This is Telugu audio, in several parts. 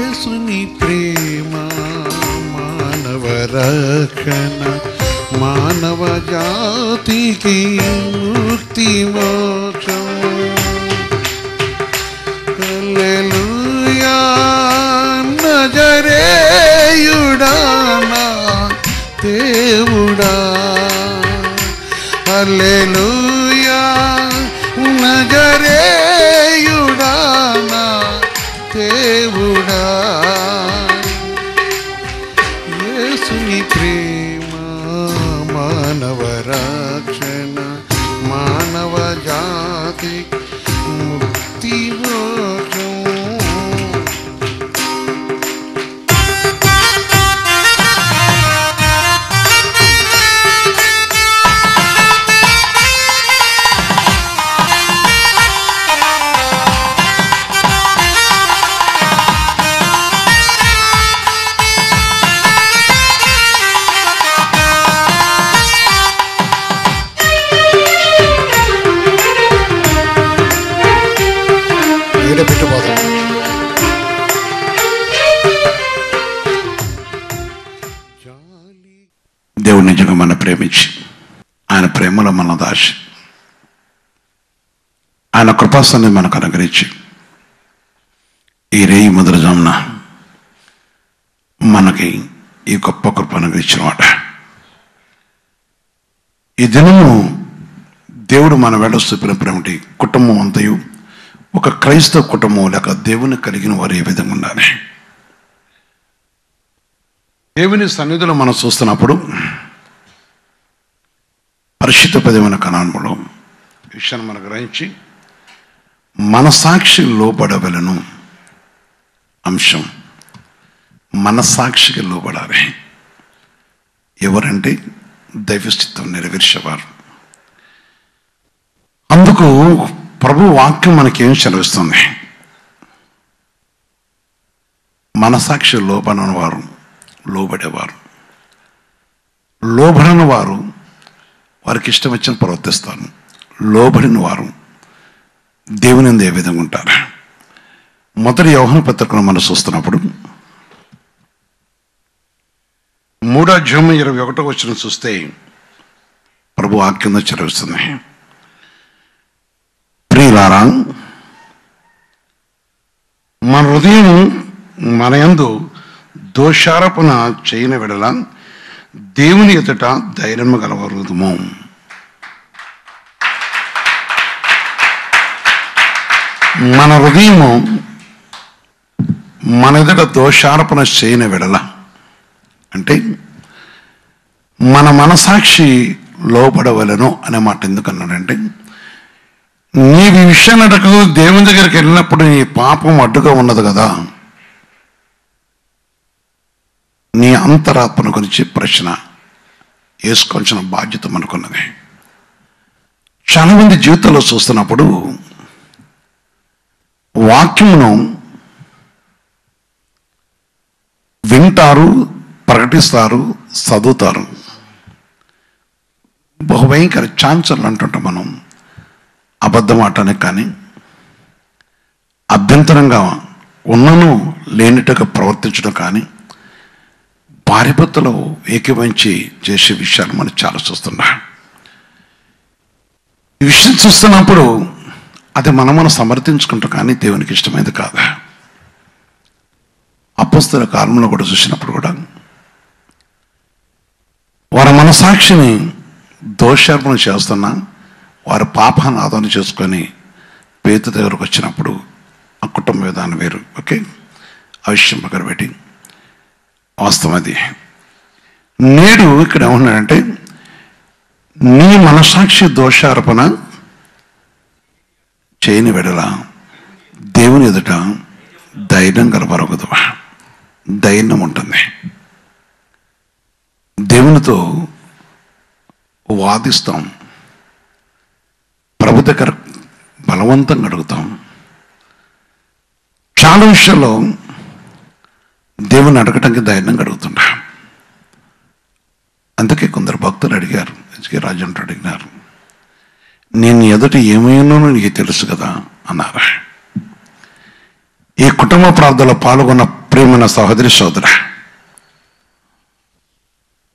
యేసుని ప్రేమ మానవ రక్షణ మానవ జాతికి ముక్తి మోక్షం. హల్లెలూయా నజరేయుడా నా దేవుడా, హల్లెలూయా నజరేయుడా నా దేవుడా. యేసుని ప్రేమ మానవ రక్షణ మానవ జాతి ముక్తి మోక్షం. దేవుడు నిజంగా మన ప్రేమించి ఆయన ప్రేమలో మన దాచి ఆయన కృపాసన్ని మనకు అనుగ్రహించి ఈ రేయి మొదలుజామున మనకి ఈ గొప్ప కృప అనుగ్రహించిన వాట. ఈ దినము దేవుడు మన వెంట చూపినటువంటి కుటుంబం అంతయు ఒక క్రైస్తవ కుటుంబం లేక దేవుని కలిగిన వారు ఏ విధంగా ఉండాలి. దేవుని సన్నిధిలో మనం చూస్తున్నప్పుడు పరిశుద్ధమైన కణాన్ములో విషయాన్ని మనం గ్రహించి మనసాక్షి లోబడవలను అంశం. మనసాక్షికి లోబడాలి. ఎవరంటే దైవచిత్తం నెరవేర్చేవారు. అందుకు ప్రభు వాక్యం మనకేం చదివిస్తుంది? మనసాక్షి లోబడని వారు లోబడేవారు, లోబడని వారు వారికి ఇష్టం వచ్చిన ప్రవర్తిస్తారు. లోబడిన వారు దేవుని యందు ఏ విధంగా ఉంటారు? మొదటి యోహాను పత్రికను మనం చూస్తున్నప్పుడు 3:21 చూస్తే ప్రభు వాక్యం చదివిస్తుంది. ప్రియులారా, మన హృదయం మన యందు దోషారోపణ చేయని వెడల దేవుని ఎదుట ధైర్యము గలవరుదుము. మన హృదయము మన ఎదుట దోషారోపణ చేయని వెడల అంటే మన మనసాక్షి లోపడవలను అనే మాట ఎందుకన్నాడంటే, నీవు ఈ విషయాన్ని అడగ దేవుని దగ్గరికి వెళ్ళినప్పుడు నీ పాపం అడ్డుగా ఉన్నది కదా, నీ అంతరాత్మను గురించి ప్రశ్న వేసుకోవాల్సిన బాధ్యత మనకున్నది. చాలా మంది జీవితంలో చూస్తున్నప్పుడు వాక్యమును వింటారు, ప్రకటిస్తారు, చదువుతారు. బహుభయంకర ఛాన్సర్లు అంటుంటాం మనం. అబద్ధం ఆడటానికి కానీ అభ్యంతరంగా ఉన్నను లేనిట్టుగా ప్రవర్తించడం కానీ భార్యభర్తలు ఏకీభవించి చేసే విషయాలు మనం చాలా చూస్తున్నాం. ఈ విషయం చూస్తున్నప్పుడు అది మనం సమర్థించుకుంటాం కానీ దేవునికి ఇష్టమైనది కాదు. అపొస్తలుల కాలంలో కూడా చూసినప్పుడు కూడా వారి మనసాక్షిని దోషార్పణ చేస్తున్నా వారి పాపాన్ని ఆదరణ చేసుకొని పేతురు దగ్గరకు వచ్చినప్పుడు ఆ కుటుంబ విధానం వేరు. ఓకే, ఆ విషయం పక్కన పెట్టి వాస్తవం అది. నేడు ఇక్కడ ఏమన్నాడంటే, నీ మనసాక్షి దోషారోపణ చేయని వెడల దేవుని ఎదుట ధైర్యం కలవరగదు. ధైర్యం ఉంటుంది. దేవునితో వాదిస్తాం, ప్రభు దగ్గర బలవంతంగా అడుగుతాం. చాలా విషయాల్లో దేవుని అడగటానికి ధైర్యంగా అడుగుతుంటా. అందుకే కొందరు భక్తులు అడిగారు, రాజు అంటూ అడిగినారు, నేను ఎదుట ఏమైనానో నీకు తెలుసు కదా అన్నారు. ఈ కుటుంబ ప్రార్థనలో పాల్గొన్న ప్రియమైన సహోదరి సోదర,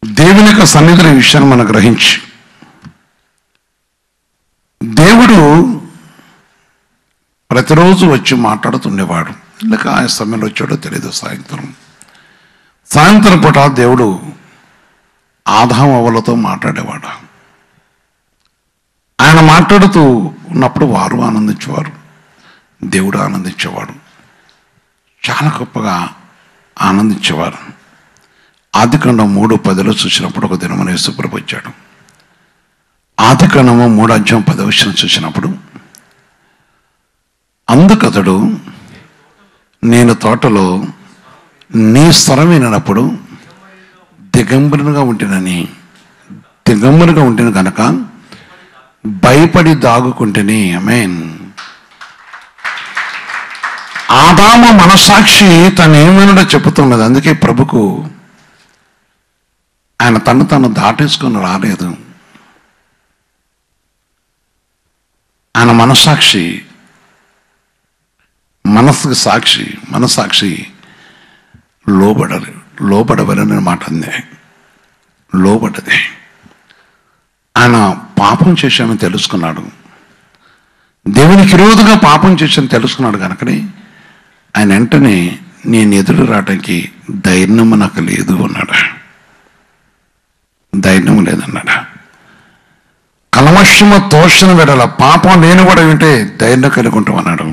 దేవుని యొక్క సన్నిధిలో ఈ విషయాన్ని మనం గ్రహించి, దేవుడు ప్రతిరోజు వచ్చి మాట్లాడుతుండేవాడు. లేక ఆ సమయంలో వచ్చాడో తెలియదు. సాయంత్రం పూట దేవుడు ఆదాము అవ్వలతో మాట్లాడేవాడు. ఆయన మాట్లాడుతూ ఉన్నప్పుడు వారు ఆనందించేవారు, దేవుడు ఆనందించేవాడు, చాలా గొప్పగా ఆనందించేవారు. ఆదికాండం 3:10 చూసినప్పుడు ఒక దినమున యేసుప్రభు వచ్చాడు. ఆదికాండము 3:10 చూసినప్పుడు, అందుకతడు నేను తోటలో నీ స్వరం వినప్పుడు దిగంబరునిగా ఉంటేను కనుక భయపడి దాగుకుంటేని. ఆమేన్. ఆదాము మనసాక్షి తను ఏమైనా చెబుతున్నది. అందుకే ప్రభుకు ఆయన తను దాటేసుకొని రాలేదు. ఆయన మనసాక్షి, మనసాక్షి లోబడవలనే మాట అంది. లోబడ్డది. ఆయన పాపం చేశామని తెలుసుకున్నాడు, దేవునికి విరోధంగా పాపం చేశామని తెలుసుకున్నాడు. కనుకనే ఆయన వెంటనే నేను ఎదురు రావడానికి ధైర్యం నాకు లేదు అన్నాడు. ధైర్యం లేదన్నాడు. కల్మషము తోషణ వెడల పాపం లేని కూడా వింటే ధైర్యం కలిగి ఉంటాం అన్నాడు.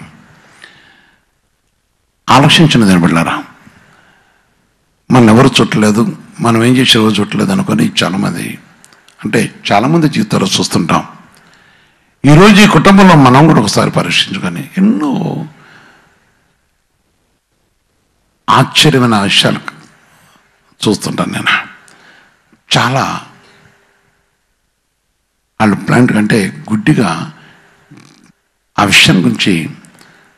ఆలోచించిన దాన్ని బిడ్డలారా, మనం ఎవరు చుట్టలేదు, మనం ఏం చేసే ఎవరు చుట్టలేదు అనుకొని చాలామంది జీవితాలు చూస్తుంటాం. ఈరోజు ఈ కుటుంబంలో మనం కూడా ఒకసారి పరీక్షించుకొని ఎన్నో ఆశ్చర్యమైన విషయాలు చూస్తుంటాను నేను. చాలా వాళ్ళు ప్లాంట్ కంటే గుడ్డిగా ఆ విషయం గురించి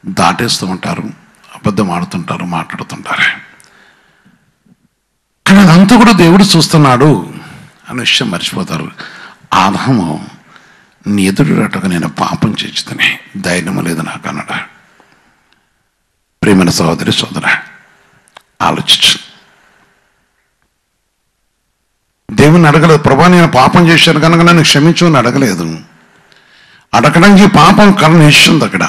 దాటేస్తూ ఉంటారు, అబద్ధం ఆడుతుంటారు, మాట్లాడుతుంటారు. కానీ అదంతా కూడా దేవుడు చూస్తున్నాడు అనే విషయం మర్చిపోతారు. ఆదాము నీ ఎదురు రాటకు నేను పాపం చేర్చుతని ధైర్యం లేదు నాకు అన్నాడు. ప్రియమైన సహోదరి సోదర, ఆలోచించు. దేవుని అడగలేదు, ప్రభా నేను పాపం చేశాను కనుక నన్ను క్షమించు అని అడగలేదు. అడగడానికి పాపం కర్ణ ఇస్తుంది అక్కడ.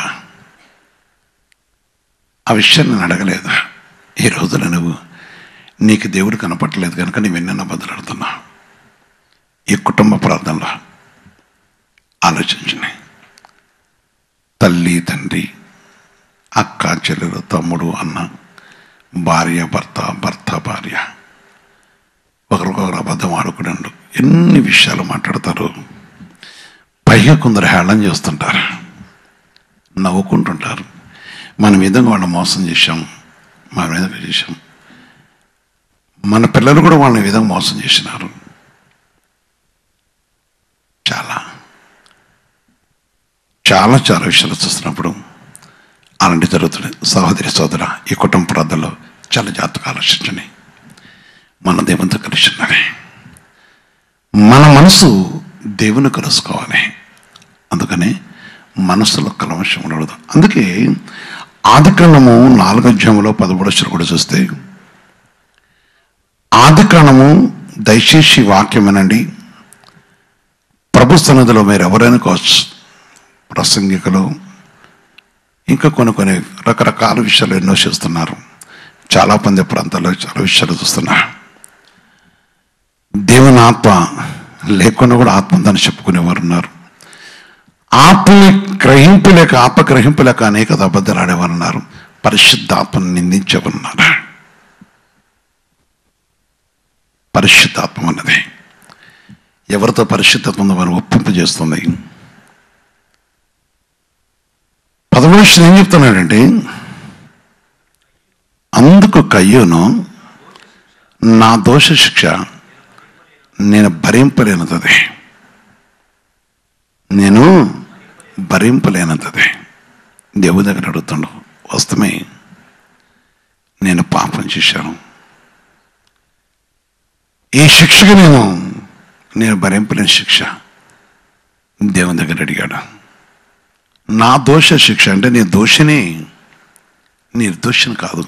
ఆ విషయం నేను అడగలేదు. ఈ రోజున నీకు దేవుడు కనపట్టలేదు కనుక నీ వెన్నెన్న బదులాడుతున్నా. ఈ కుటుంబ ప్రార్థనలో ఆలోచించండి. తల్లి, తండ్రి, అక్క, చెల్లెలు, తమ్ముడు, అన్న, భార్య, భర్త, భార్య ఒకరికొకరు అబద్ధం ఆడుకున్నాడు. ఎన్ని విషయాలు మాట్లాడతారు. పైగా కొందరు హేళన చేస్తుంటారు, నవ్వుకుంటుంటారు. మన విధంగా వాళ్ళని మోసం చేశాం, మన విధంగా చేశాం. మన పిల్లలు కూడా వాళ్ళని విధంగా మోసం చేసినారు. చాలా చాలా విషయాలు చూస్తున్నప్పుడు అలాంటి జరుగుతున్నాయి. సహోదరి సోదర, ఈ కుటుంబ ప్రార్థనలో చాలా జాగ్రత్తగా ఆలోచించండి. మన దేవునితో కలిసి ఉండాలి. మన మనసు దేవుని కలుసుకోవాలి. అందుకని మనసులో కల్మషం ఉండదు. అందుకే ఆదికాండము 4:13 కూడా చూస్తే, ఆదికాండము దయచేసి వాక్యం వినండి. ప్రభు సన్నిధిలో మీరు ఎవరైనా కావచ్చు, ప్రసంగికులు, ఇంకా కొన్ని రకరకాల విషయాలు ఎన్నో చేస్తున్నారు. చాలా మంది ప్రాంతాల్లో చాలా విషయాలు చూస్తున్నారు. దేవుని ఆత్మ లేకుండా కూడా ఆత్మని చెప్పుకునేవారు ఉన్నారు. ఆత్మని గ్రహింపులేక, ఆత్మ గ్రహింపులేక అనేక అబద్ధాలు ఆడేవారు ఉన్నారు. పరిశుద్ధాత్మని నిందించేవారు ఉన్నారు. పరిశుద్ధాత్మ అన్నది ఎవరితో పరిశుద్ధత్వం ఉందో వారు ఒప్పింపజేస్తుంది. 11 ఏం చెప్తున్నాడంటే, అందుకు కయ్యూను నా దోష శిక్ష నేను భరింపలేనది, దేవుని దగ్గర అడుగుతాడు. వస్తమే నేను పాపం చేశాను, ఈ శిక్షకు నేను భరింపలేని శిక్ష దేవుని దగ్గర అడిగాడు. నా దోష శిక్ష అంటే నేను దోషిని, నిర్దోషిని కాదు.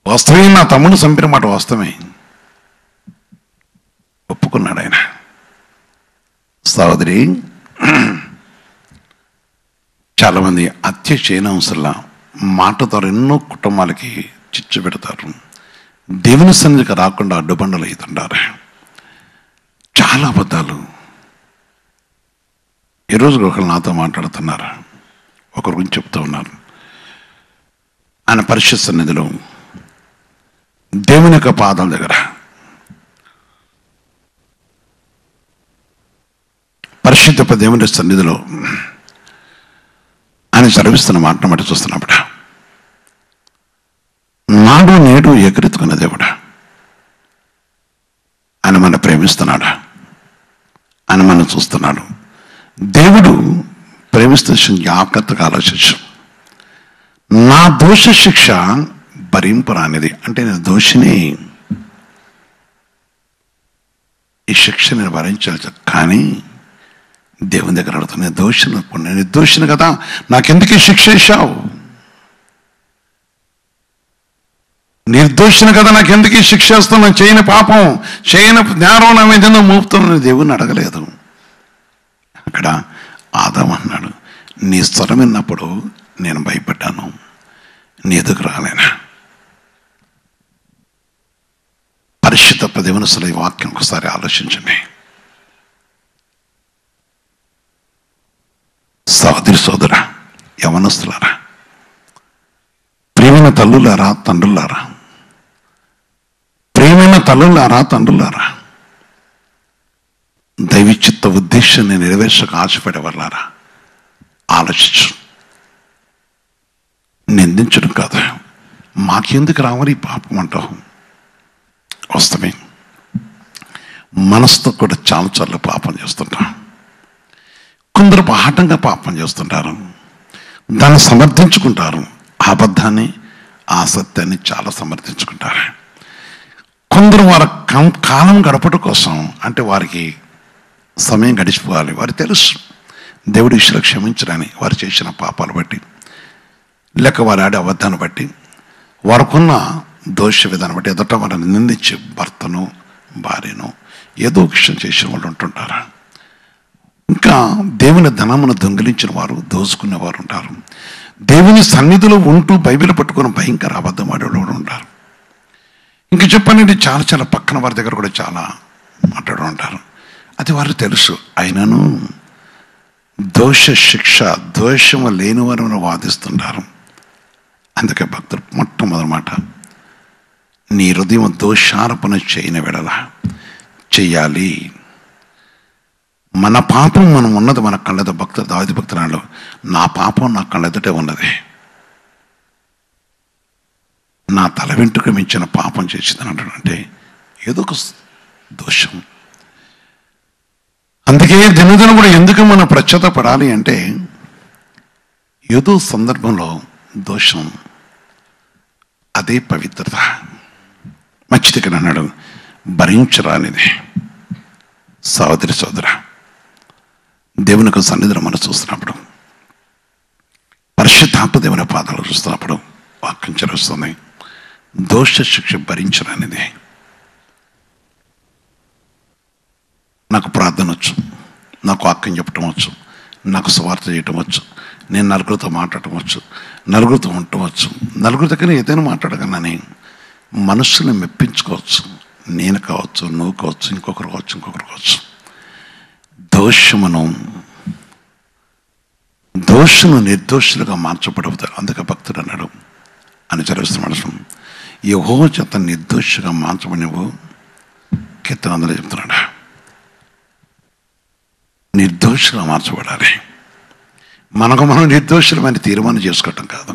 వాస్తవమే, నా తమ్ముడు చంపిన మాట వాస్తవమే, ఒప్పుకున్నాడు ఆయన. సహోదరి, చాలామంది హత్య చేయనవసరంలా మాట ద్వారా ఎన్నో కుటుంబాలకి చిచ్చు పెడతారు. దేవుని సన్నిధికి రాకుండా అడ్డుబండలు అవుతుంటారు. చాలా అబద్ధాలు. ఈరోజు ఒకరు నాతో మాట్లాడుతున్నారు, ఒకరి గురించి చెప్తూ ఉన్నారు. ఆయన పరిశుద్ధ సన్నిధిలో దేవుని యొక్క పాదాల దగ్గర పరిశుద్ధ దేవుని సన్నిధిలో ఆయన చదివిస్తున్న మాటను బట్టి చూస్తున్నప్పుడు నాడు నేడు ఏకరీతుకున్న దేవుడు ఆయన మన ప్రేమిస్తున్నాడు, ఆయన మనం చూస్తున్నాడు. దేవుడు ప్రేమిస్తున్న జాగ్రత్తగా ఆలోచించు. నా దోష శిక్ష భరింపరానిది, అంటే నేను దోషిని, ఈ శిక్ష నేను భరించాలి. కానీ దేవుని దగ్గర అడుగుతాను, నేను దోషిని, నేను నిర్దోషిని కదా, నాకెందుకు ఈ శిక్ష ఇచ్చావు? నిర్దోషిని కదా, నాకెందుకు ఈ శిక్ష ఇస్తున్నావు? చేయని పాపం, చేయని జ్ఞానం నా మీద మోపుతున్నాను. దేవుని అడగలేదు. అక్కడ ఆదాము అన్నాడు, నీ స్వరం విన్నప్పుడు నేను భయపడ్డాను, నీ ఎదుగు రాలేనా. పరిశుద్ధ దేవుని అసలు ఈ వాక్యం ఒకసారి ఆలోచించండి. సహోదరి సోదరా, యవనస్తులారా, ప్రియమైన తల్లులారా, తండ్రులారా, ప్రియమైన తల్లులారా, తండ్రులారా, దైవచిత్త ఉద్దేశాన్ని నెరవేర్చక ఆశపడేవాళ్ళారా, ఆలోచించు. నిందించడం కాదు, మాకెందుకు రావాలి ఈ పాపం అంటావు. వాస్తవమే, మనసుతో కూడా చాలా చాలా పాపం చేస్తుంటాం. కొందరు బాహటంగా పాపం చేస్తుంటారు, దాన్ని సమర్థించుకుంటారు. ఆ అబద్ధాన్ని, ఆ సత్యాన్ని చాలా సమర్థించుకుంటారు. కొందరు వారి కాలం గడపడం కోసం, అంటే వారికి సమయం గడిచిపోవాలి, వారికి తెలుసు దేవుడి విషయంలో క్షమించడాన్ని, వారు చేసిన పాపాలు బట్టి, లేక వారు ఆడే అబద్ధాన్ని బట్టి, వారికున్న దోష విధానం బట్టి ఎదుట వారిని నిందించి భర్తను భార్యను ఏదో విషయం చేసిన వాళ్ళు ఉంటుంటారు. ఇంకా దేవుని ధనమును దొంగిలించిన వారు, దోచుకునే వారు ఉంటారు. దేవుని సన్నిధిలో ఉంటూ బైబిల్ పట్టుకుని భయంకర అబద్ధం ఆడేవాళ్ళు ఉంటారు. ఇంకా చెప్పండి, చాలా చాలా పక్కన వారి దగ్గర కూడా చాలా మాట్లాడు ఉంటారు. అది వారు తెలుసు. అయినను దోష శిక్ష, దోషము లేని వారు వాదిస్తుంటారు. అందుకే భక్తుడు మొట్టమొదటి మాట, నీ హృదయం దోషారోపణ చేయని వెడల చెయ్యాలి. మన పాపం మనం ఉన్నది మన కళ్ళెద. భక్తుడు దావీదు భక్తురాలు, నా పాపం నా కళ్ళెదుటే ఉన్నది, నా తల వెంట్రుక మించిన పాపం చేసిందని అంటాడు. అంటే ఏదో ఒక దోషం. అందుకే దినదిన కూడా ఎందుకు మనం ప్రత్యేత పడాలి అంటే, ఏదో సందర్భంలో దోషం, అదే పవిత్రత. మంచిది ఇక్కడ అన్నాడు, భరించరానిది. సహోదరి సోదర, దేవుని యొక్క సన్నిధిలో మనం చూస్తున్నప్పుడు, పరిశుద్ధాత్మ దేవుని పాదాలు చూస్తున్నప్పుడు వాక్యం చదువుతుంది, దోష శిక్ష భరించరానిది. నాకు ప్రార్థన వచ్చు, నాకు వాక్యం చెప్పటం వచ్చు, నాకు సువార్త చేయటం వచ్చు, నేను నలుగురితో మాట్లాడటం వచ్చు, నలుగురితో ఉండవచ్చు, నలుగురి దగ్గర ఏదైనా మాట్లాడగలనని మనుషుల్ని మెప్పించుకోవచ్చు. నేను కావచ్చు, నువ్వు కావచ్చు, ఇంకొకరు కావచ్చు. దోషులు నిర్దోషులుగా మార్చబడవుతారు. అందుకే భక్తుడు అన్నాడు అని చదివిస్తున్నాడు, యెహోవా చేత నిర్దోషిగా మార్చబడినవు. కీర్తన అందులో చెప్తున్నాడు, నిర్దోషిగా మార్చబడాలి. మనకు మనం నిర్దోషులమైన తీర్మానం చేసుకోవటం కాదు,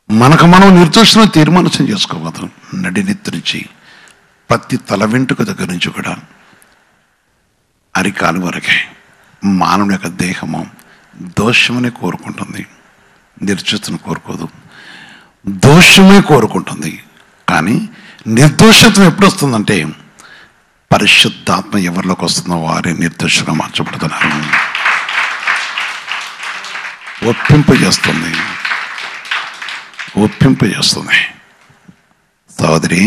మనకు మనం నిర్దోషులను తీర్మానం చేసుకోవద్దు. నడినెత్తి నుంచి ప్రతి తల వెంట్రుక దగ్గర నుంచి కూడా అరికాలు వరకే మానవుని యొక్క దేహము దోషమనే కోరుకుంటుంది, నిర్దోషతను కోరుకోదు. దోషమే కోరుకుంటుంది. కానీ నిర్దోషత్వం ఎప్పుడు వస్తుందంటే, పరిశుద్ధాత్మ ఎవరిలోకి వస్తుందో వారే నిర్దోషంగా మార్చబడుతున్నారు. ఒప్పింపజేస్తుంది. సోదరి,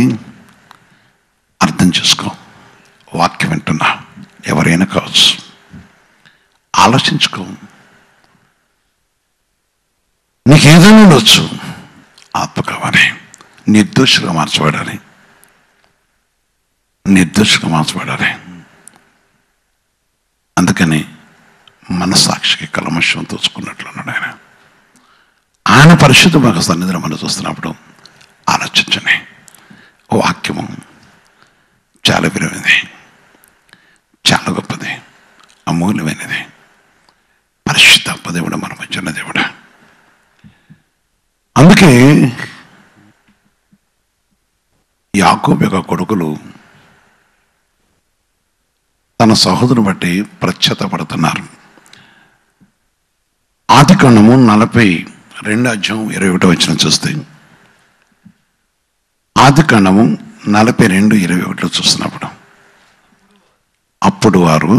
అర్థం చేసుకో. వాక్యం వింటున్నా, ఎవరైనా కావచ్చు, ఆలోచించుకో. నీకు ఏదైనా ఉండొచ్చు, ఆత్మ కావాలి. నిర్దోషిగా మార్చబడాలి, నిర్దోషిగా మార్చబడాలి. అందుకని మనస్సాక్షికి కల్మషం తోచుకున్నట్లున్నాడు ఆయన. ఆయన పరిశుద్ధ మాకు సన్నిధిలో మనం చూస్తున్నప్పుడు ఆలోచించండి. వాక్యము చాలా విలువైనది, చాలా గొప్పది, అమూల్యమైనది. పరిశుద్ధ దేవుడు మన మధ్యన దేవుడు. అందుకే యాకోబు యొక్క కొడుకులు తన సహోదరుని బట్టి ప్రత్యతపడుతున్నారు. ఆదికాండము 42:21 చూస్తే, ఆదికాండము 42:21 చూస్తున్నప్పుడు, అప్పుడు వారు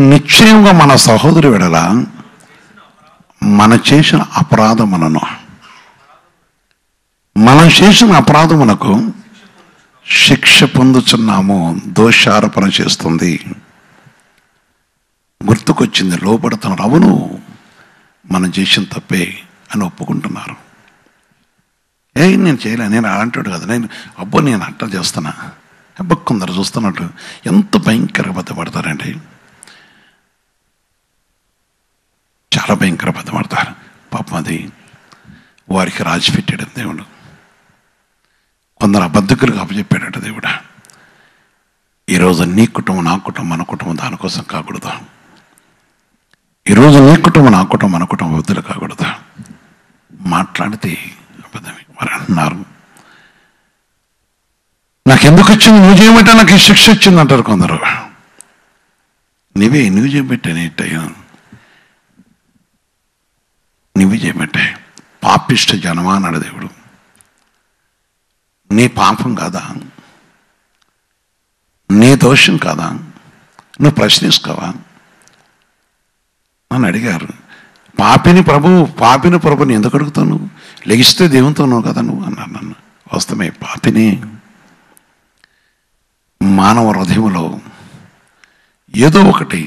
నిశ్చయముగా మన సహోదరు వెడల మనం చేసిన అపరాధమునకు శిక్ష పొందుచున్నాము. దోషారోపణ చేస్తుంది. గుర్తుకొచ్చింది, లోపడుతున్నారు. అవును, మనం చేసిన తప్పే అని ఒప్పుకుంటున్నారు. నేను చేయలే, నేను అలాంటాడు కదా, నేను అట్ట చేస్తున్నా. కొందరు చూస్తున్నట్టు ఎంత భయంకరంగా బద్దపడతారండి, చాలా భయంకర బద్దపడతారు. పాపం అది వారికి రాజి పెట్టాడు దేవుడు. కొందరు అబద్ధకులకు అప్పచెప్పాడట దేవుడు. ఈరోజు నీ కుటుంబం, నా కుటుంబం, మన కుటుంబం దానికోసం కాకూడదు. ఈరోజు నీ కుటుంబం, నా కుటుంబం, మన కుటుంబం వద్దులు కాకూడదు. మాట్లాడితే అబద్ధమే. వారు అంటున్నారు, నాకెందుకు వచ్చింది, నువ్వు చేయబట్టే నాకు ఈ శిక్ష వచ్చింది అంటారు కొందరు. నువ్వు చేయబట్టే, నువ్వు చేయబట్టే. పాపిష్ట జనమా అన్నాడు దేవుడు. నీ పాపం కాదా, నీ దోషం కాదా, నువ్వు ప్రశ్నిస్తావా అని అడిగారు. పాపిని ప్రభుని ఎందుకు అడుగుతావు? నువ్వు లెగిస్తే దేవునితో ఉన్నావు కదా నువ్వు అన్నారు నన్ను. వాస్తవమే, పాపిని. మానవ హృదయంలో ఏదో ఒకటి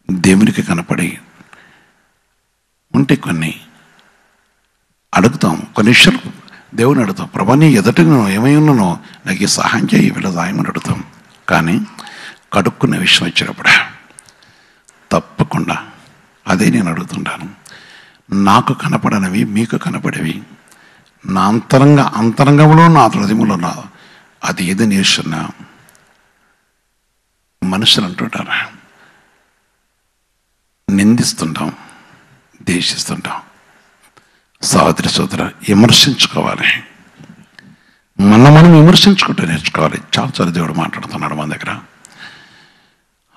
దేవునికి కనపడి ఉంటే కొన్ని అడుగుతాం, కొన్ని విషయాలు దేవుని అడుగుతాం. ప్రభా, నీ ఎదుట నేను ఏమై ఉన్నానో నాకు ఈ సహాయం చేయి, వీళ్ళ సాయమని అడుగుతాం. కానీ కడుక్కునే విషయం వచ్చినప్పుడు తప్పకుండా అదే నేను అడుగుతుంటాను. నాకు కనపడనివి మీకు కనపడేవి, నా అంతరంగంలో నా హృదయంలో నా అది ఏది నేర్చున్నా మనుషులు అంటుంటారా, నిందిస్తుంటాం, ద్వేషిస్తుంటాం. సోదర విమర్శించుకోవాలి. మనం విమర్శించుకుంటూ నేర్చుకోవాలి. చాలా దేవుడు మాట్లాడుతున్నాడు మన దగ్గర.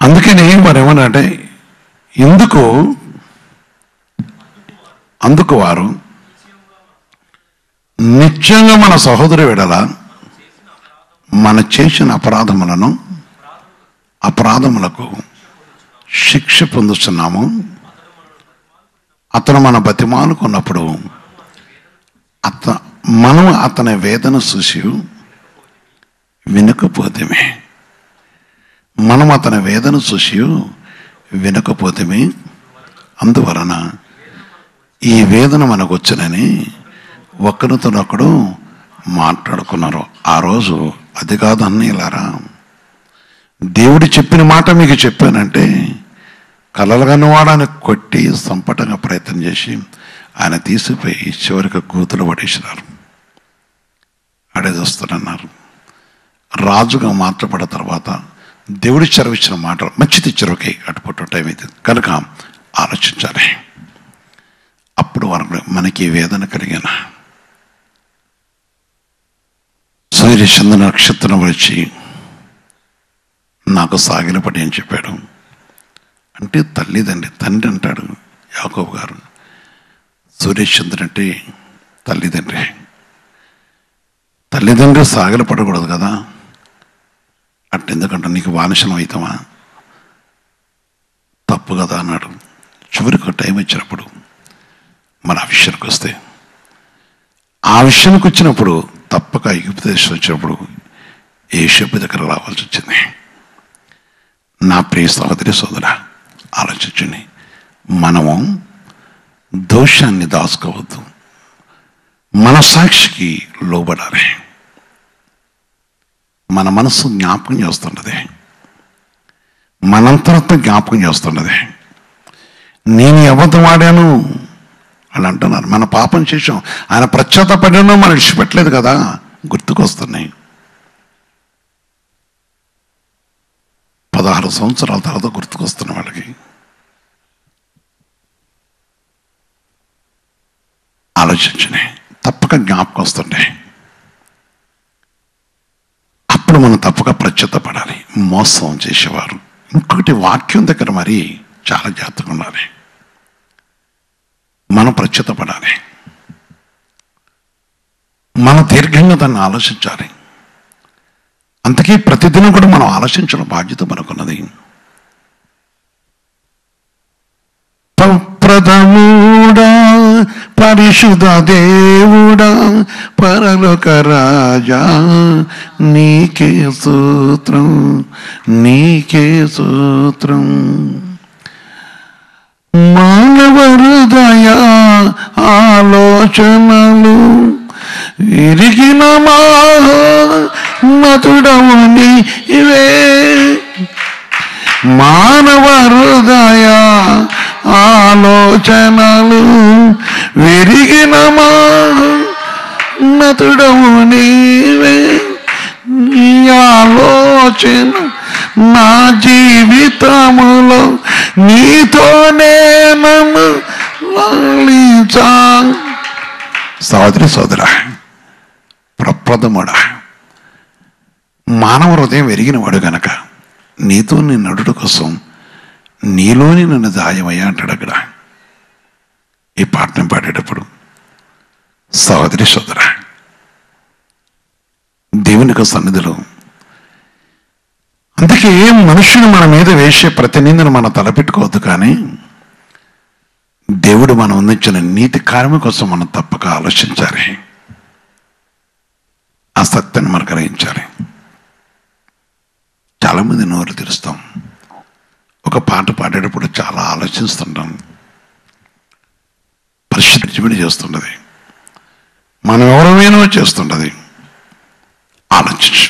అందుకని మరి ఏమన్నారంటే, అందుకు వారు నిత్యంగా మన సహోదరు వెడల మన చేసిన అపరాధములకు శిక్ష పొందుతున్నాము. అతను మన బతిమాలుకున్నప్పుడు మనం అతని వేదన చూసి వినకపోతేమే, అందువలన ఈ వేదన మనకు వచ్చునని ఒకరితోనొకడు మాట్లాడుకున్నారు. ఆ రోజు అది కాదు అన్నీలారా, దేవుడు చెప్పిన మాట మీకు చెప్పానంటే, కలలుగాని వాడని కొట్టి సంపటంగా ప్రయత్నం చేసి ఆయన తీసిపోయి చివరికి గూతులు పడేసినారు. అడేదొస్తానన్నారు. రాజుగా మాట్లాడిన తర్వాత దేవుడి చెరవిచ్చిన మాటలు మంచిది ఇచ్చారు. ఓకే, అటుపట్టు టైం అయితే కనుక ఆలోచించాలి. అప్పుడు వరకు మనకి వేదన కలిగిన సూర్యచంద్ర నక్షత్రం వచ్చి నాకు సాగిలపడి అని చెప్పాడు. అంటే తండ్రి అంటాడు యాకోబు గారు. సూర్యచంద్రుడు అంటే తల్లిదండ్రి సాగిలపడకూడదు కదా. అట్టెందుకంటే నీకు బానిసలం అవుతామా, తప్పు కదా అన్నాడు. చివరికి టైం వచ్చినప్పుడు మన ఆ విషయానికి వస్తే, ఆ విషయానికి వచ్చినప్పుడు తప్పక ఐగుప్తు దేశం వచ్చినప్పుడు యోసేపు దగ్గర రావాల్సి వచ్చింది. నా ప్రియ సహోదరి సోదరా, ఆలోచించండి. మనము దోషాన్ని దాచుకోవద్దు, మన సాక్షికి లోబడాలి. మన మనసు జ్ఞాపకం చేస్తున్నది, మనంతరంతో జ్ఞాపకం చేస్తున్నది. నేను అబద్ధం ఆడాను అని అంటున్నారు. మన పాపం చేసాం, ఆయన పశ్చాత్తాపడినా మనం విడిచిపెట్టలేదు కదా, గుర్తుకొస్తున్నాయి. 16 సంవత్సరాల తర్వాత గుర్తుకొస్తున్న వాళ్ళకి ఆలోచించండి. తప్పక జ్ఞాపకం వస్తుండే. అప్పుడు మనం తప్పక పశ్చాత్తాపడాలి. మోసం చేసేవారు ఇంకొకటి వాక్యం దగ్గర మరి చాలా జాగ్రత్తగా ఉండాలి. మనం పశ్చాత్తాపడాలి, మనం దీర్ఘంగా దాన్ని ఆలోచించాలి. అందుకే ప్రతిదినం కూడా మనం ఆలోచించడం బాధ్యత మనకున్నది. ప్రథముడా పరిశుద్ధ దేవుడా పరలోక రాజా నీకే స్తోత్రం, నీకే స్తోత్రం. మానవ హృదయ ఆలోచనలు విరిగిన మతుడవు నీవే. మానవ హృదయ ఆలోచనలు విరిగిన మతుడవు నీవే. నీ ఆలోచన నా జీవితములో నీతోనే నన్ను లాలించా. సోదరి సోదరా, ప్రప్రథముడా, మానవ హృదయం ఎరిగినవాడు గనక నీతో నీ నడుడు కోసం నీలోని నన్ను దాయమయ్యా అంటాడు అక్కడ ఈ పాఠం పాడేటప్పుడు. సోదరి సోదరా, దేవుని యొక్క సన్నిధిలో అందుకే మనుషులు మన మీద వేసే ప్రతి నిందను మనం తలపెట్టుకోవద్దు. కానీ దేవుడు మనం అందించిన నీతి కార్యం కోసం మనం తప్పక ఆలోచించాలి, ఆ సత్యాన్ని మనం గ్రహించాలి. చాలామంది నోరు తెరుస్తాం, ఒక పాట పాడేటప్పుడు చాలా ఆలోచిస్తుంటాం, పరిశుద్ధి చేస్తుండదు, మనం ఎవరమేనో చేస్తుండదు. ఆలోచించు,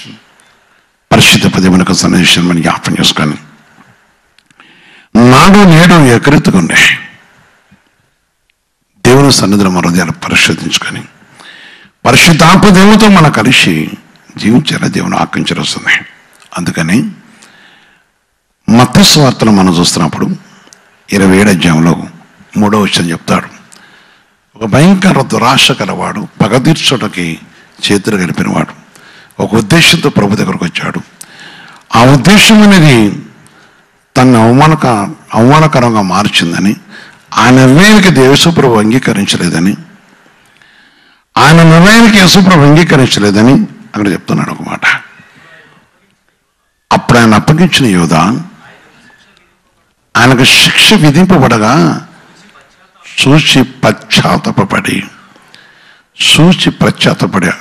పరిశుద్ధ పదమునకు సన్నివేశం మనం జ్ఞాపకం చేసుకొని నాడు నేడు ఎకరెత్తుకుండే దేవుని సన్నిధిలో మన హృదయాలు పరిశోధించుకొని పరిశుద్ధాత్మ దేవునితో మనం కలిసి జీవించేలా దేవుని ఆజ్ఞించడం వస్తుంది. అందుకని మత్తయి సువార్తలో మనం చూస్తున్నప్పుడు 27వ అధ్యాయంలో 3వ వచనం చెప్తాడు, ఒక భయంకర దురాశ కలవాడు పగ తీర్చుటకి చేతులు కలిపినవాడు ఒక ఉద్దేశంతో ప్రభు దగ్గరకు వచ్చాడు. ఆ ఉద్దేశం అనేది తన అవమానకరంగా మార్చిందని, ఆయన నిర్ణయానికి యేసుప్రభు అంగీకరించలేదని, ఆయన నిర్ణయానికి యేసుప్రభు అంగీకరించలేదని అక్కడ చెప్తున్నాడు ఒక మాట. అప్పుడు ఆయన అప్పగించిన యోధ ఆయనకు శిక్ష విధింపబడగా చూచి పశ్చాత్తపడి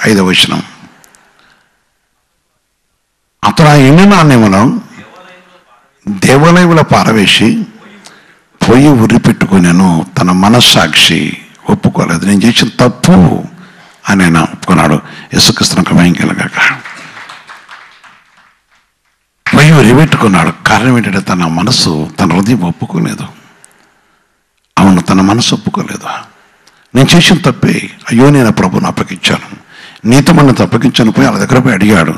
5వ వచనం, అతడు ఆ ఎండిన నాణ్యమును దేవాలయంలో పారవేసి పొయ్యి ఉరి పెట్టుకునేను. తన మనస్సాక్షి ఒప్పుకోలేదు, నేను చేసిన తప్పు అని ఆయన ఒప్పుకున్నాడు. యేసుక్రీస్తునకు భయం కలగాక పొయ్యి ఉరి పెట్టుకున్నాడు. కారణం ఏంటంటే తన మనసు, తన హృదయం ఒప్పుకోలేదు. అవును, తన మనసు ఒప్పుకోలేదు. నేను చేసిన తప్పే, అయ్యో నేను ప్రభుని అప్పగించాను, నీతో మనం అప్పగించాను. పోయి వాళ్ళ దగ్గర పోయి అడిగాడు,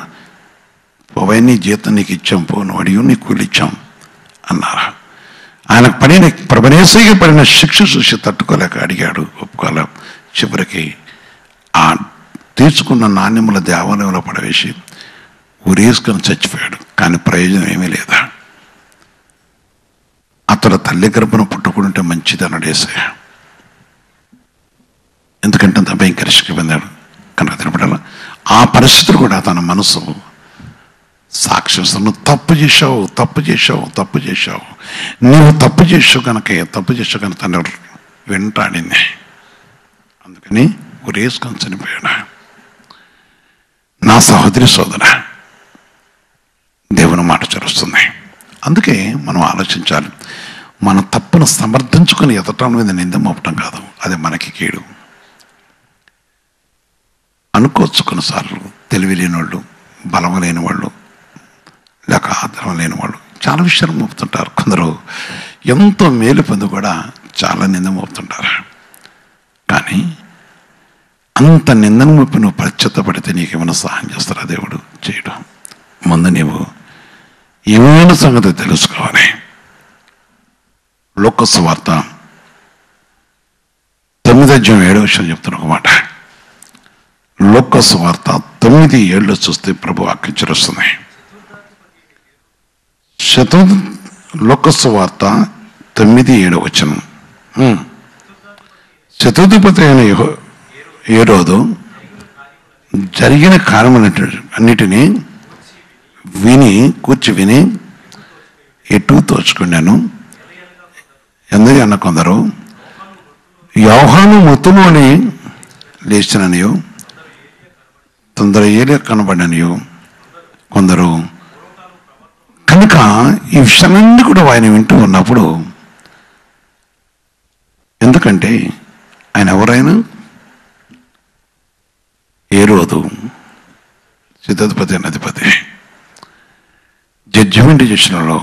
పోవై నీ జీతం నీకు ఇచ్చాం, పో నువ్వు అడిగి నీకు కూలి ఇచ్చాం అన్నారు. ఆయనకు పడిన ప్రభనేసైకి పడిన శిక్ష చూసి తట్టుకోలేక అడిగాడు, ఒప్పుకోలే. చివరికి ఆ తీర్చుకున్న నాణ్యముల దేవాలయంలో పడవేసి ఉరేసుకొని చచ్చిపోయాడు. కానీ ప్రయోజనం ఏమీ లేదా. అతడు తల్లి గర్భను పుట్టుకుంటే మంచిది అన్నాడు యేసయ్య. ఎందుకంటే అంత భయంకర శిక్ష పొందాడు కనుక తినపడాల. ఆ పరిస్థితులు కూడా తన మనసు సాక్ష్యం, నువ్వు తప్పు చేశావు, నువ్వు తప్పు చేసావు కనుక తను వెంటాడింది. అని ఉరేసుకొని చనిపోయాడు. నా సహోదరి సోదర, దేవుని మాట చరుస్తుంది. అందుకే మనం ఆలోచించాలి. మన తప్పును సమర్థించుకొని ఎదటం మీద నింద మోపటం కాదు, అది మనకి కీడు. అనుకోవచ్చు కొన్నిసార్లు తెలివి లేని వాళ్ళు, బలం లేని వాళ్ళు, లేక ఆధారం లేని వాళ్ళు చాలా విషయాలు మోపుతుంటారు. కొందరు ఎంతో మేలు పొంది కూడా చాలా నింద మోపుతుంటారు. కానీ అంత నిందను మోపి నువ్వు పశ్చాత్తపడితే నీకేమైనా సహాయం చేస్తారా దేవుడు? చేయడం. ముందు నీవు ఏమైనా సంగతి తెలుసుకోవాలి. లోక సువార్త 9:7 చెప్తున్న ఒక మాట. లోక సువార్త 9:7 చూస్తే ప్రభు వాక్యం వస్తుంది. లోక సువార్త 9:7 చతుర్థిపతి అయిన హేరోదు జరిగిన కార్యములన్నిటినీ కూర్చి విని ఎటు తోచుకున్నాను. ఎందుకన్నా కొందరు యోహాను మృతులోని లేచిననియో, తొందర ఏలియా కనబడనియో కొందరు. కనుక ఈ విషయాలన్నీ కూడా ఆయన వింటూ ఉన్నప్పుడు, ఎందుకంటే ఆయన ఎవరైనా హేరోదు శతాధిపతి అధిపతి జడ్జిమెంట్ చేసినలో,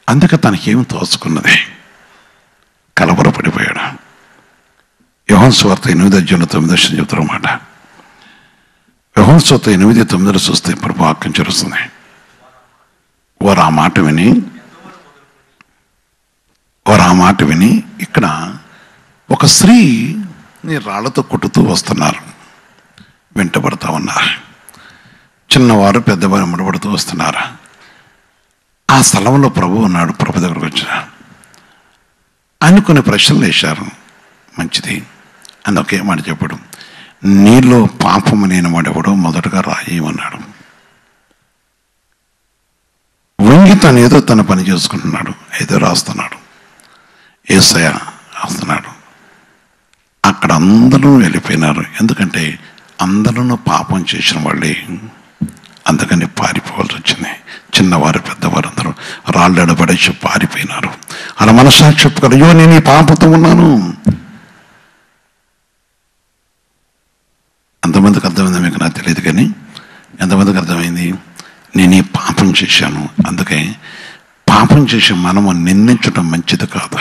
అందుకే తనకేమి తోచుకున్నది, కలవరపడిపోయాడు. యోహాను సువార్త 8:9 చెప్తారన్నమాట. యోహాను సువార్త 8:9 చూస్తే ప్రభు వాక్యం చరుస్తుంది. వారు ఆ మాట విని ఇక్కడ ఒక స్త్రీ రాళ్లతో కొట్టుతూ వస్తున్నారు, వెంటబడతా ఉన్నారు. చిన్నవారు పెద్దవారు వెంటబడుతూ వస్తున్నారు. ఆ స్థలంలో ప్రభు ఉన్నాడు. ప్రభు దగ్గరకు వచ్చిన ఆయన కొన్ని ప్రశ్నలు వేశారు. మంచిది అని ఒకే మాట చెప్పాడు. నీలో పాపము లేని వాడెవడో మొదటగా రాయమన్నాడు. వంగి తను ఏదో తన పని చేసుకుంటున్నాడు, ఏదో రాస్తున్నాడు. యేసయ్య రాస్తున్నాడు. అక్కడ అందరూ వెళ్ళిపోయినారు. ఎందుకంటే అందరూ పాపం చేసిన వాళ్ళే, అందుకని పారిపోవాల్సి వచ్చింది. చిన్నవారు పెద్దవారు అందరూ రాళ్ళెడబడేసి పారిపోయినారు. అలా మనసాక్షి చెప్పుకోవాలి, అయ్యో నేను ఈ పాపంతో ఉన్నాను. ఎంతమందికి అర్థమైందో మీకు నాకు తెలియదు, కానీ ఎంతమందికి అర్థమైంది? నేను ఈ పాపం చేశాను. అందుకే పాపం చేసి మనము నిందించడం మంచిది కాదు.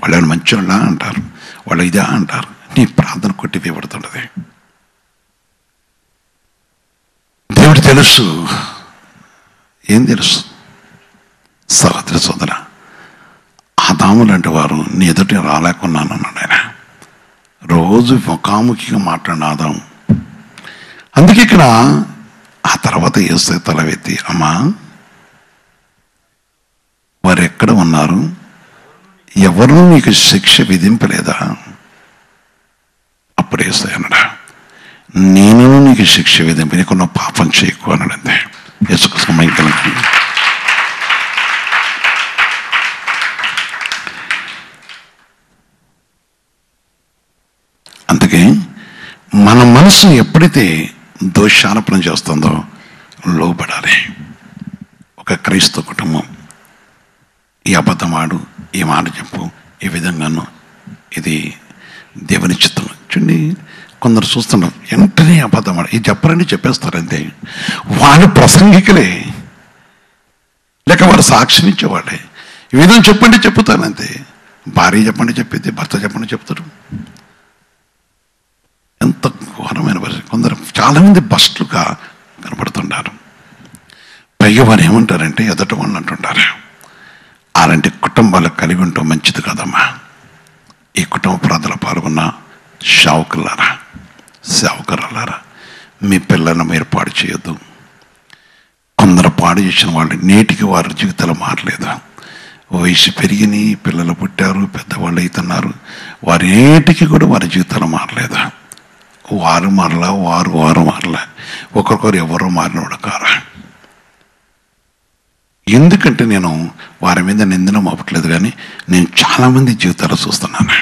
వాళ్ళు మంచివాళ్ళ అంటారు, వాళ్ళు ఇదా అంటారు. నీ ప్రార్థన కొట్టివేయబడుతుంటది. దేవుడు తెలుసు. ఏం తెలుసు? సహోదరి సోదర, ఆదాము లాంటి వారు నీ ఎదుటి రాలేకున్నాను అన్నాడు ఆయన. రోజు ముఖాముఖిగా మాట్లాడిన ఆదాము. అందుకే ఇక్కడ ఆ తర్వాత యేసయ్య తలవెత్తి, అమ్మా వారు ఎక్కడ ఉన్నారు? ఎవరు నీకు శిక్ష విధింపలేదా? అప్పుడు యేసయ్య అన్నాడా, నేను నీకు శిక్ష విధింప, నీకున్న పాపం చేయకు అన్నాడు. అంతే. యేసుకు మైకల్. అందుకే మన మనసు ఎప్పుడైతే దోషారోపణ చేస్తుందో లోబడాలి. ఒక క్రైస్తవ కుటుంబం ఈ అబద్ధమాడు, ఈ మాట చెప్పు, ఈ విధంగాను ఇది దేవుని చిత్తం. చూడండి, కొందరు చూస్తున్నాం వెంటనే అబద్ధమాడు, ఇది చెప్పరండి చెప్పేస్తారు. అంతే. వాళ్ళు ప్రసంగికులే, లేక వారు సాక్షినిచ్చేవాళ్ళే. ఈ విధంగా చెప్పండి చెప్పుతాను. అంతే. భార్య చెప్పండి చెప్పేది, భర్త చెప్పండి చెప్తారు. ఎంత ఘోరమైన పరిస్థితి. కొందరు చాలామంది బస్టులుగా కనపడుతుంటారు. పైగా వారు ఏమంటారంటే ఎదట వాళ్ళు అంటుంటారు, అలాంటి కుటుంబాలు కలిగి ఉంటాం మంచిది కదమ్మా. ఈ కుటుంబ ప్రార్థనలో పాల్గొన్న సేవకురాలారా, మీ పిల్లలను మీరు పాడు చేయొద్దు. కొందరు పాడు చేసిన వాళ్ళు నేటికి వారి జీవితాలు మారలేదు. వయసు పెరిగిని, పిల్లలు పుట్టారు, పెద్దవాళ్ళు అవుతున్నారు. వారి నేటికి కూడా వారి జీవితాలు మారలేదు. వారు మారలా, వారు మారలా. ఒకరికొకరు ఎవరో మారినవాడు కారా. ఎందుకంటే నేను వారి మీద నిందన మోపట్లేదు, కానీ నేను చాలామంది జీవితాలు చూస్తున్నాను.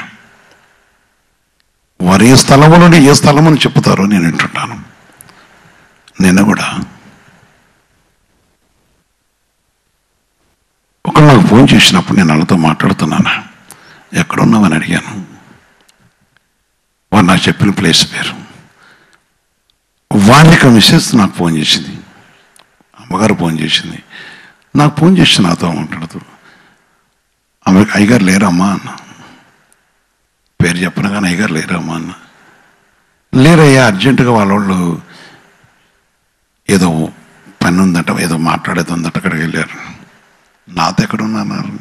వారు ఏ స్థలము నుండి ఏ స్థలం అని చెప్తారో నేను వింటుంటాను. నిన్న కూడా ఒకరు నాకు ఫోన్ చేసినప్పుడు నేను వాళ్ళతో మాట్లాడుతున్నాను. ఎక్కడున్నామని అడిగాను. వారు నాకు చెప్పిన ప్లేస్ పేరు. వాళ్ళకి మిస్సెస్ నాకు ఫోన్ చేసింది, అమ్మగారు ఫోన్ చేసింది. నాకు ఫోన్ చేసి నాతో మాట్లాడుతూ, ఆమె అయ్యగారు లేరమ్మా అన్న. పేరు చెప్పను కానీ అయ్యగారు లేరమ్మా అన్న. లేరయ్యా, అర్జెంటుగా వాళ్ళు ఏదో పని ఉందట, ఏదో మాట్లాడేది ఉందట, అక్కడికి వెళ్ళారు. నాతో ఎక్కడున్నారు?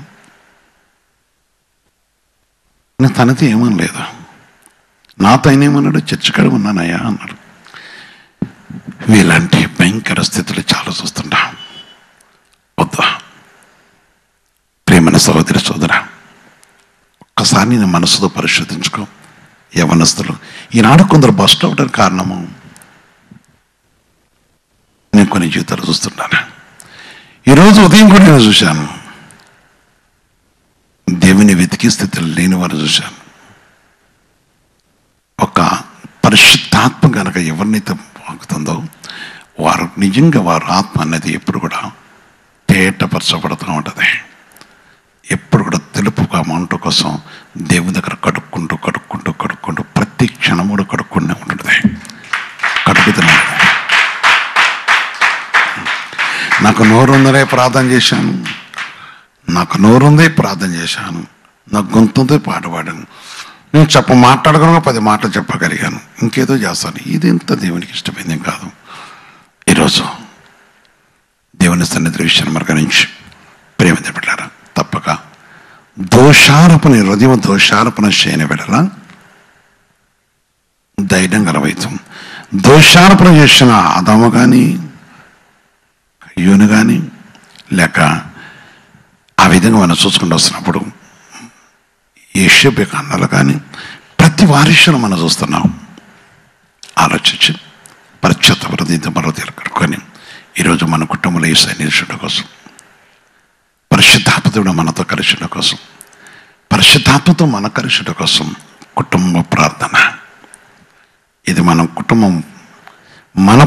నేను తనతో ఏమని లేదు. నాతో ఆయన ఏమన్నాడు? చర్చి కాడ ఉన్నానయ్యా అన్నాడు. వీలాంటి భయంకర స్థితులు చాలా చూస్తుంటా. వద్దా ప్రేమైన సహోదరి సోదరా, ఒక్కసారి నేను మనసుతో పరిశోధించుకో. యవనస్తులు ఈనాడు కొందరు బస్ట్ అవడానికి కారణము నేను కొన్ని జీవితాలు చూస్తున్నాను. ఈరోజు ఉదయం కూడా నేను చూశాను, దేవుని వెతికి స్థితిలో లేని వారు చూశాను. ఒక పరిశుద్ధాత్మ కనుక ఎవరినైతే పాకుతుందో వారు నిజంగా వారు ఆత్మ అనేది ఎప్పుడు కూడా తేటపరచబడుతూ ఉంటుంది. ఎప్పుడు కూడా తెలుపుగా మంట కోసం దేవుని దగ్గర కడుక్కుంటూ కడుక్కుంటూ కడుక్కుంటూ ప్రతి క్షణం కూడా కడుక్కుంటూనే ఉంటుంది. కడుగుతూనే నాకు నోరుందనే ప్రార్థన చేశాను, నాకు నోరుందే ప్రార్థన చేశాను, నాకు గొంతుందే పాట పాడాను. నేను మాట్లాడగలను 10 మాటలు చెప్పగలిగాను, ఇంకేదో చేస్తాను. ఇది ఎంత దేవునికి ఇష్టమైంది కాదు. ఈరోజు దేవుని సన్నిధి విషయాన్ని మరగరించి ప్రేమ పెట్టారా, తప్పక దోషారోపణ హృదయం దోషారోపణ చేయని వెళ్ళరా ధైర్యం గలవైతం. దోషారోపణ చేసిన ఆదాము కానీ అయ్యోను కానీ లేక ఆ విధంగా మనం చూసుకుంటూ వస్తున్నప్పుడు యేషోబు అన్నలు కానీ ప్రతి వారిషను మనం చూస్తున్నాం. ఆలోచించి పరిచ్ఛత్తపరదీత మరొకరు కడుక్కొని ఈరోజు మన కుటుంబంలో యేసయ్య నిలిచడం కోసం, పరిశుద్ధాత్మతో మనతో కలిసిన కోసం, పరిశుద్ధాత్మతో మన కలిసిన కోసం కుటుంబ ప్రార్థన. ఇది మన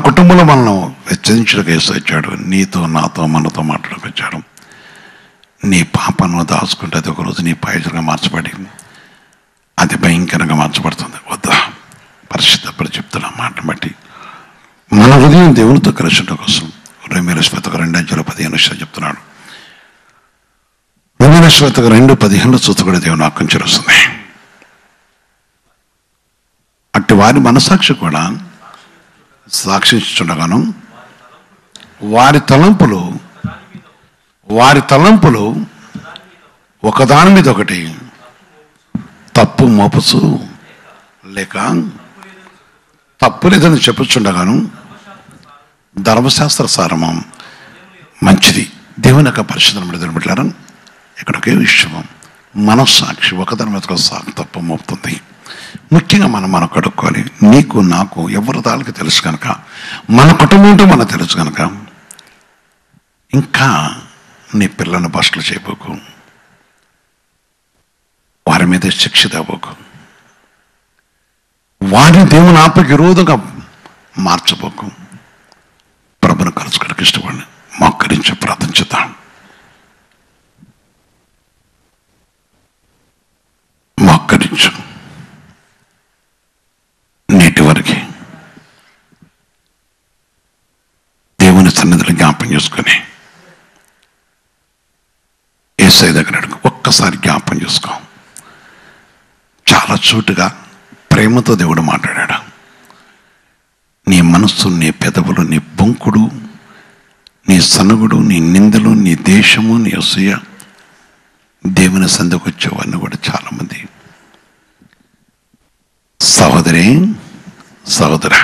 కుటుంబంలో మనల్ని హెచ్చరించడానికి యేసయ్య వచ్చాడు. నీతో నాతో మనతో మాట్లాడడానికి వచ్చాడు. నీ పాపను దాచుకుంటే అది ఒకరోజు నీ పాయలుగా మార్చబడి అది భయంకరంగా మార్చబడుతుంది. వద్దా పరిశుద్ధపడి చెప్తున్న మాటను బట్టి మన హృదయం దేవునితో కలిసిన కోసం రోమీయుల శ్వేతకు 2:15 చెప్తున్నాడు. రోమీయుల శ్వేతకు 2:15 చూస్తే కూడా దేవుని వాక్యం చేరుస్తుంది. అట్టి వారి మనసాక్షి కూడా సాక్షించుండగాను వారి తలంపులు ఒకదాని మీద ఒకటి తప్పు మోపుచు లేక తప్పు లేదని చెప్పుచుండగాను ధర్మశాస్త్ర సారము మంచిది. దేవుని యొక్క పరిశుద్ధం బిడ్డలారా, ఇక్కడ ఒకే విషయం, మనస్సాక్షి ఒకదాని మీద తప్పు మోపుతుంది. ముఖ్యంగా మనం కడుక్కోవాలి. నీకు నాకు ఎవరి దానికి తెలుసు కనుక, మన కుటుంబం ఉంటే మనకు తెలుసు కనుక ఇంకా నీ పిల్లలను బస్టులు చేయబోకు, వారి మీద శిక్ష తేబోకు, వారిని దేవుని ఆత్మకి విరోధంగా మార్చబోకు. ప్రభుని కలుసుకోవడానికి ఇష్టపడి మోకరించి ప్రార్థించుతాం. మోకరించు. నేటి వరకు దేవుని సన్నిధిలో జ్ఞాపం చేసుకొని యేసయ్య దగ్గర అడుగు. ఒక్కసారి జ్ఞాపం చేసుకో. చాలా చోటుగా ప్రేమతో దేవుడు మాట్లాడాడు. నీ మనస్సు, నీ పెదవులు, నీ బొంకుడు, నీ సనుగుడు, నీ నిందలు, నీ దేశము, నీ అసూయ దేవుని సందుకు వచ్చేవాడిని కూడా చాలామంది. సహోదరా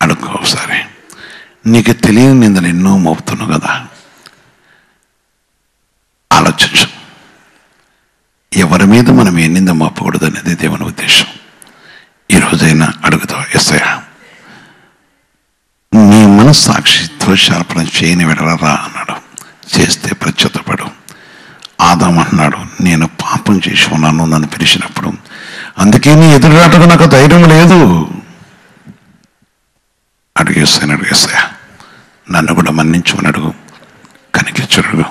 అడుగు ఒకసారి. నీకు తెలియని నిందలు ఎన్నో మోపుతున్నావు కదా, ఆలోచించు. ఎవరి మీద మనం ఏ నింద మోపకూడదు అనేది దేవుని ఉద్దేశం. ఈరోజైనా అడుగుతావు, యేసయ్య నీ మనస్సాక్షి దోషార్పణ చేయని వెడలరా అన్నాడు. చేస్తే ప్రత్యుత్తపడు. ఆదాము అంటున్నాడు, నేను పాపం చేసి ఉన్నాను, నన్ను పిలిచినప్పుడు అందుకే నీ ఎదురురాటకు నాకు ధైర్యం లేదు. అడిగేసా నన్ను కూడా మన్నించమని అడుగు, కనికించడు.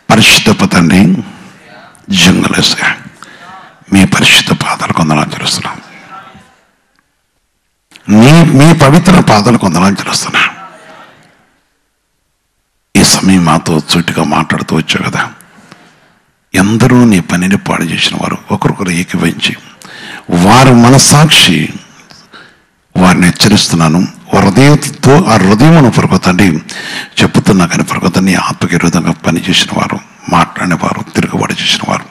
పరిశుద్ధ తండ్రి, జంగలేసా మీ పరిశుద్ధ పాదాలు కొందనాలు తెలుస్తున్నా, మీ పవిత్ర పాదాలు కొందనాలు తెలుస్తున్నా. ఈ సమయం మాతో చుట్టుగా మాట్లాడుతూ వచ్చావు కదా. ఎందరూ నీ పనిని పాడు చేసిన వారు ఒకరొకరు ఏకీభవించి వారి మనసాక్షి వారిని హెచ్చరిస్తున్నాను. హృదయంతో ఆ హృదయం పరుకోతండి చెప్పుతున్నా కానీ పరుకోతండి ఆత్మకి విరోధంగా పనిచేసిన వారు, మాట్లాడిన వారు, తిరుగుబాటు చేసిన వారు,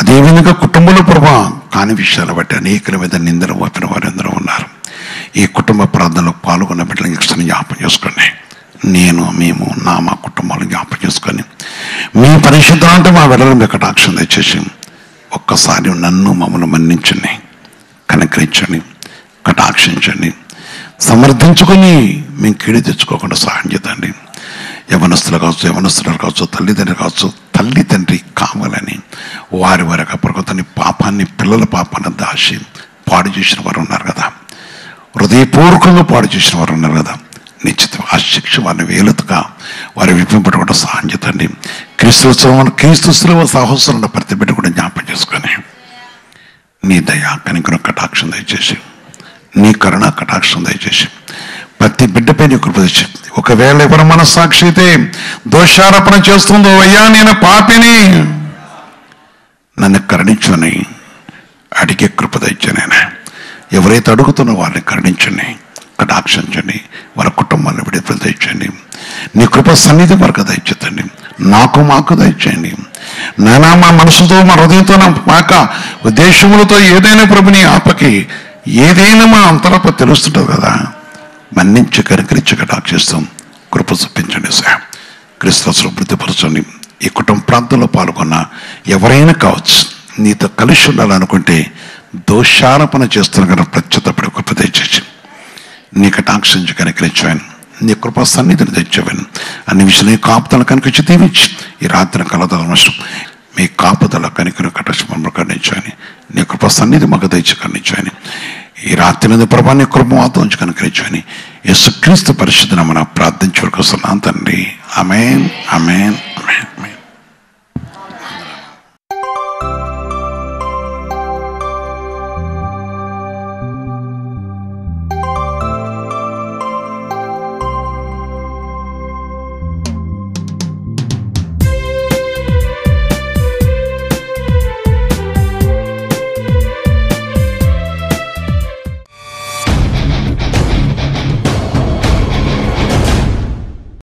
అదేవిధంగా కుటుంబంలో ప్రభావ కాని విషయాలు బట్టి అనేకల మీద నిందలు మోపిన వారు ఎందరో ఉన్నారు. ఈ కుటుంబ ప్రార్థనలో పాల్గొన్న బిడ్డలను ఇష్టం జ్ఞాపం చేసుకోండి. మేము మా కుటుంబాలను జ్ఞాపం చేసుకొని మీ పరిశుద్ధ అంటే మా వెళ్ళడం మీ కటాక్షం తెచ్చేసి ఒక్కసారి నన్ను మమ్మల్ని మన్నించండి, కనికరించండి, కటాక్షించండి, సమర్థించుకొని మేము కీడి తెచ్చుకోకుండా సహాయం చేద్దండి. యవనస్తులు కావచ్చు, తల్లిదండ్రులు కావచ్చు, తల్లి తండ్రి కావాలని వారి అప్పటికొత్తని పాపాన్ని, పిల్లల పాపాన్ని దాచి పాడు చేసిన వారు ఉన్నారు కదా, హృదయపూర్వకంగా పాడు చేసిన వారు ఉన్నారు కదా. నిశ్చితం ఆ శిక్ష వారిని వేలుతుగా వారి విప్పింపటి కూడా సహాయం చేద్దండి. క్రీస్తు సహోదరుల ప్రతి బిడ్డ కూడా జ్ఞాపం చేసుకొని నీ దయా కనికరం కటాక్షం దయచేసి, నీ కరుణ కటాక్షం దయచేసి ప్రతి బిడ్డపై నీ కృప తెచ్చి, ఒకవేళ ఎవరు మనస్సాక్షి అయితే దోషారోపణ చేస్తుందో, అయ్యా నేను పాపిని నన్ను కరుణించని అడిగే కృప తెచ్చాను. ఎవరైతే అడుగుతున్నో వారిని కరుణించండి, కటాక్షించండి, వారి కుటుంబాన్ని విడుదల తెచ్చండి. నీ కృప సన్నిధి వరకు దయచేయండి, మాకు దయచేయండి. నానా మా మనసుతో, మా హృదయంతో, నా మాక ఉద్దేశములతో ఏదైనా ప్రభు నీ ఆపకి ఏదైనా మా అంతరప తెలుస్తుంటుంది కదా, మన్నించి కనికరించి కటాక్షిస్తాం. కృప చూపించండి సార్. క్రీస్తులో వృద్ధిపరచండి. ఈ కుటుంబ ప్రాంతంలో పాల్గొన్న ఎవరైనా కావచ్చు, నీతో కలిసి ఉండాలనుకుంటే దోషారోపణ చేస్తున్న కదా ప్రత్యుతపడి కృప తెచ్చేసి నీ కటాక్షించి కనికరించాను, నీ కృప సన్నిధిని తెచ్చాను. అన్ని విషయాలు కాపుదల కనిపించి దీవించి ఈ రాత్రి కలదల నష్టం మీ కాపుదల కనికరి కటాక్ష మమ్మల్ని ఖండించాను. నీ కృప సన్నిధి మాకు తెచ్చి ఖండించాను. ఈ రాత్రి మీద ప్రభా నీ కృప మాతో ఉంచి కనుకరించాను. యేసుక్రీస్తు పరిశుద్ధ నామమున ప్రార్థించు వరకు తండ్రి. ఆమేన్, ఆమేన్.